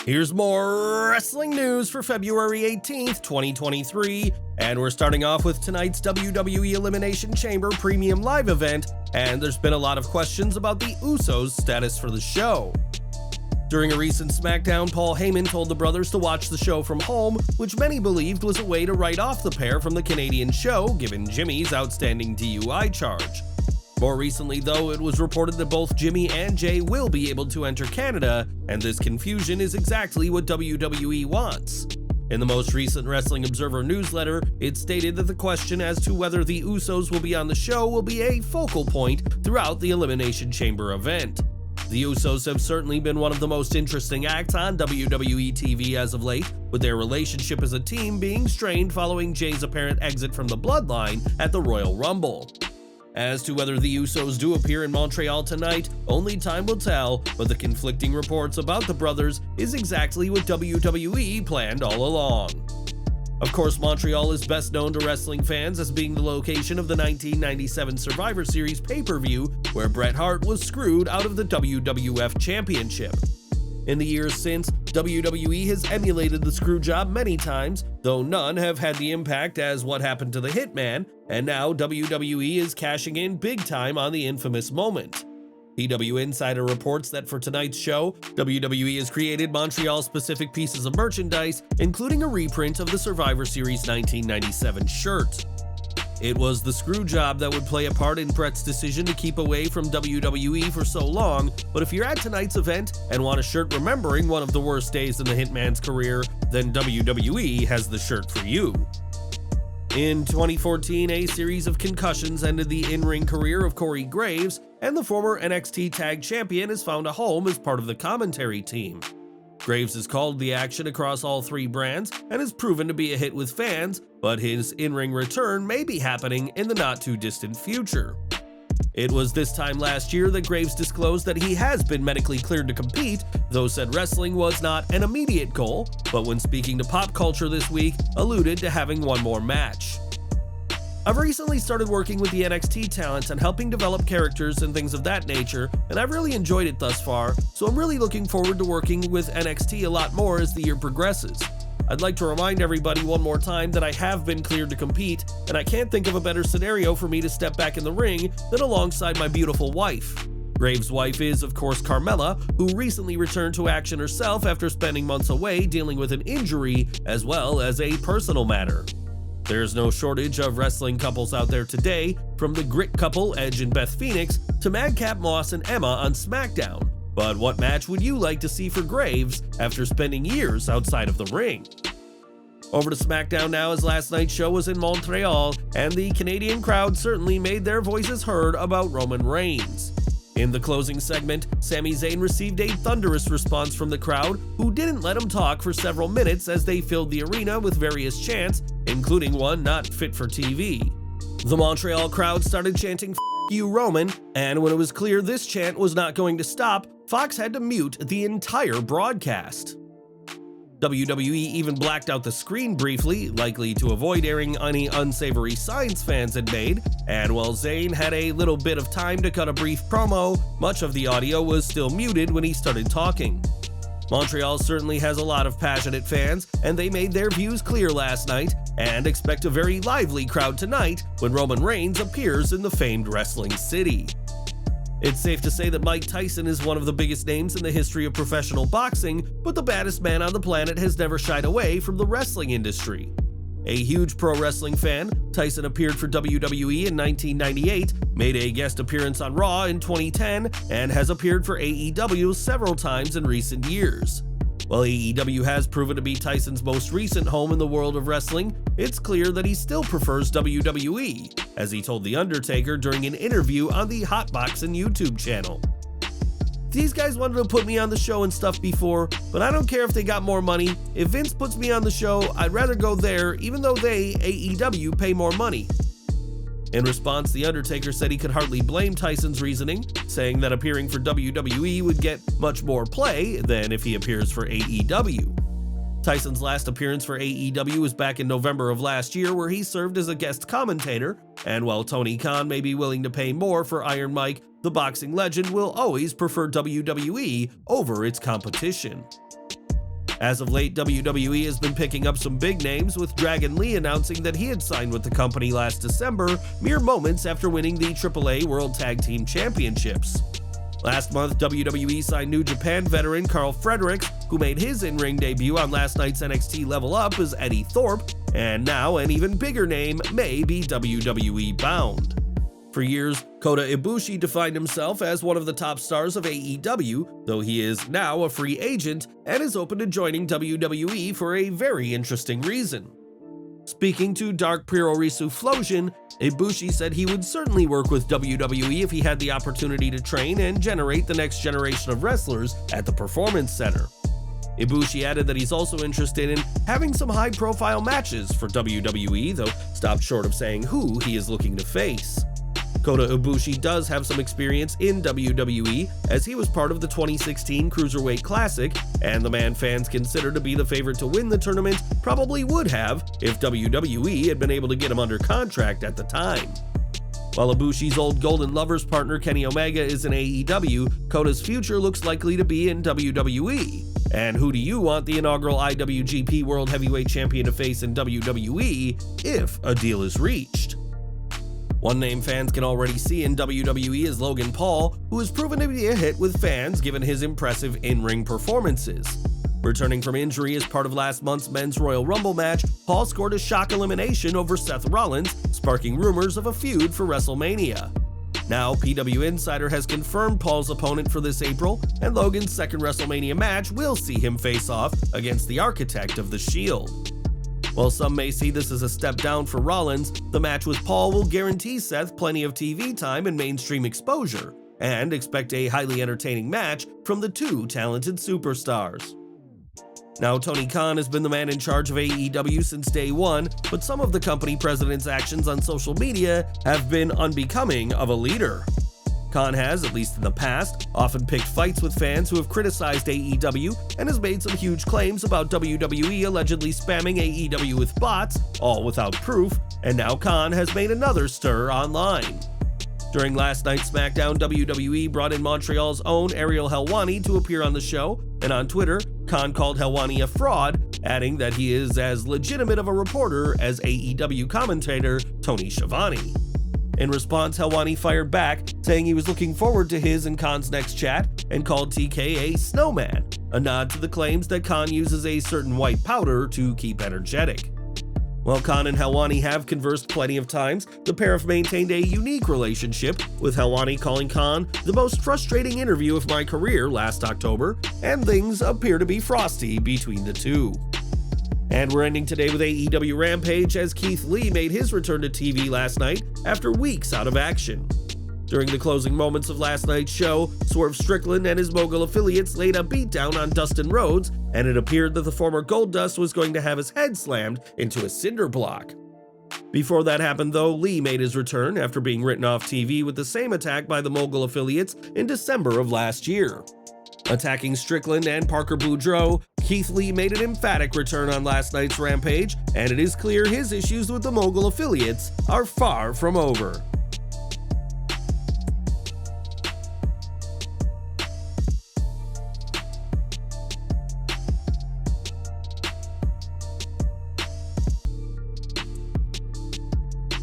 Here's more wrestling news for February 18th, 2023, and we're starting off with tonight's WWE Elimination Chamber Premium Live event, and there's been a lot of questions about the Usos' status for the show. During a recent Smackdown, Paul Heyman told the brothers to watch the show from home, which many believed was a way to write off the pair from the Canadian show, given Jimmy's outstanding DUI charge. More recently, though, it was reported that both Jimmy and Jay will be able to enter Canada, and this confusion is exactly what WWE wants. In the most recent Wrestling Observer newsletter, it stated that the question as to whether the Usos will be on the show will be a focal point throughout the Elimination Chamber event. The Usos have certainly been one of the most interesting acts on WWE TV as of late, with their relationship as a team being strained following Jay's apparent exit from the Bloodline at the Royal Rumble. As to whether the Usos do appear in Montreal tonight, only time will tell, but the conflicting reports about the brothers is exactly what WWE planned all along. Of course, Montreal is best known to wrestling fans as being the location of the 1997 Survivor Series pay-per-view, where Bret Hart was screwed out of the WWF Championship. In the years since, WWE has emulated the Screwjob many times, though none have had the impact as what happened to the Hitman, and now WWE is cashing in big time on the infamous moment. PW Insider reports that for tonight's show, WWE has created Montreal-specific pieces of merchandise, including a reprint of the Survivor Series 1997 shirt. It was the Screwjob that would play a part in Bret's decision to keep away from WWE for so long, but if you're at tonight's event and want a shirt remembering one of the worst days in the Hitman's career, then WWE has the shirt for you. In 2014, a series of concussions ended the in-ring career of Corey Graves, and the former NXT Tag Champion has found a home as part of the commentary team. Graves has called the action across all three brands and has proven to be a hit with fans, but his in-ring return may be happening in the not-too-distant future. It was this time last year that Graves disclosed that he has been medically cleared to compete, though said wrestling was not an immediate goal, but when speaking to Pop Culture this week, alluded to having one more match. I've recently started working with the NXT talent and helping develop characters and things of that nature, and I've really enjoyed it thus far, so I'm really looking forward to working with NXT a lot more as the year progresses. I'd like to remind everybody one more time that I have been cleared to compete, and I can't think of a better scenario for me to step back in the ring than alongside my beautiful wife. Graves' wife is, of course, Carmella, who recently returned to action herself after spending months away dealing with an injury as well as a personal matter. There's no shortage of wrestling couples out there today, from the Grit couple Edge and Beth Phoenix to Madcap Moss and Emma on Smackdown. But what match would you like to see for Graves after spending years outside of the ring? Over to Smackdown now, as last night's show was in Montreal, and the Canadian crowd certainly made their voices heard about Roman Reigns. In the closing segment, Sami Zayn received a thunderous response from the crowd, who didn't let him talk for several minutes as they filled the arena with various chants, including one not fit for TV. The Montreal crowd started chanting "F you, Roman," and when it was clear this chant was not going to stop, Fox had to mute the entire broadcast. WWE even blacked out the screen briefly, likely to avoid airing any unsavory signs fans had made, and while Zayn had a little bit of time to cut a brief promo, much of the audio was still muted when he started talking. Montreal certainly has a lot of passionate fans, and they made their views clear last night, and expect a very lively crowd tonight when Roman Reigns appears in the famed wrestling city. It's safe to say that Mike Tyson is one of the biggest names in the history of professional boxing, but the baddest man on the planet has never shied away from the wrestling industry. A huge pro wrestling fan, Tyson appeared for WWE in 1998, made a guest appearance on Raw in 2010, and has appeared for AEW several times in recent years. While AEW has proven to be Tyson's most recent home in the world of wrestling, it's clear that he still prefers WWE, as he told The Undertaker during an interview on the Hotboxing YouTube channel. These guys wanted to put me on the show and stuff before, but I don't care if they got more money. If Vince puts me on the show, I'd rather go there, even though they, AEW, pay more money. In response, The Undertaker said he could hardly blame Tyson's reasoning, saying that appearing for WWE would get much more play than if he appears for AEW. Tyson's last appearance for AEW was back in November of last year, where he served as a guest commentator, and while Tony Khan may be willing to pay more for Iron Mike, the boxing legend will always prefer WWE over its competition. As of late, WWE has been picking up some big names, with Dragon Lee announcing that he had signed with the company last December, mere moments after winning the AAA World Tag Team Championships. Last month, WWE signed New Japan veteran Carl Fredericks, who made his in-ring debut on last night's NXT Level Up as Eddie Thorpe, and now an even bigger name may be WWE bound. For years, Kota Ibushi defined himself as one of the top stars of AEW, though he is now a free agent and is open to joining WWE for a very interesting reason. Speaking to Dark Puroresu Flosion, Ibushi said he would certainly work with WWE if he had the opportunity to train and generate the next generation of wrestlers at the Performance Center. Ibushi added that he's also interested in having some high-profile matches for WWE, though stopped short of saying who he is looking to face. Kota Ibushi does have some experience in WWE, as he was part of the 2016 Cruiserweight Classic, and the man fans consider to be the favorite to win the tournament probably would have if WWE had been able to get him under contract at the time. While Ibushi's old Golden Lovers partner Kenny Omega is in AEW, Kota's future looks likely to be in WWE. And who do you want the inaugural IWGP World Heavyweight Champion to face in WWE if a deal is reached? One name fans can already see in WWE is Logan Paul, who has proven to be a hit with fans given his impressive in-ring performances. Returning from injury as part of last month's Men's Royal Rumble match, Paul scored a shock elimination over Seth Rollins, sparking rumors of a feud for WrestleMania. Now, PW Insider has confirmed Paul's opponent for this April, and Logan's second WrestleMania match will see him face off against the Architect of the Shield. While some may see this as a step down for Rollins, the match with Paul will guarantee Seth plenty of TV time and mainstream exposure, and expect a highly entertaining match from the two talented superstars. Now, Tony Khan has been the man in charge of AEW since day one, but some of the company president's actions on social media have been unbecoming of a leader. Khan has, at least in the past, often picked fights with fans who have criticized AEW and has made some huge claims about WWE allegedly spamming AEW with bots, all without proof, and now Khan has made another stir online. During last night's Smackdown, WWE brought in Montreal's own Ariel Helwani to appear on the show, and on Twitter, Khan called Helwani a fraud, adding that he is as legitimate of a reporter as AEW commentator Tony Schiavone. In response, Helwani fired back, saying he was looking forward to his and Khan's next chat, and called TK a snowman, a nod to the claims that Khan uses a certain white powder to keep energetic. While Khan and Helwani have conversed plenty of times, the pair have maintained a unique relationship, with Helwani calling Khan the most frustrating interview of my career last October, and things appear to be frosty between the two. And we're ending today with AEW Rampage, as Keith Lee made his return to TV last night after weeks out of action. During the closing moments of last night's show, Swerve Strickland and his Mogul affiliates laid a beatdown on Dustin Rhodes, and it appeared that the former Goldust was going to have his head slammed into a cinder block. Before that happened though, Lee made his return after being written off TV with the same attack by the Mogul affiliates in December of last year. Attacking Strickland and Parker Boudreaux, Keith Lee made an emphatic return on last night's Rampage, and it is clear his issues with the Mogul affiliates are far from over.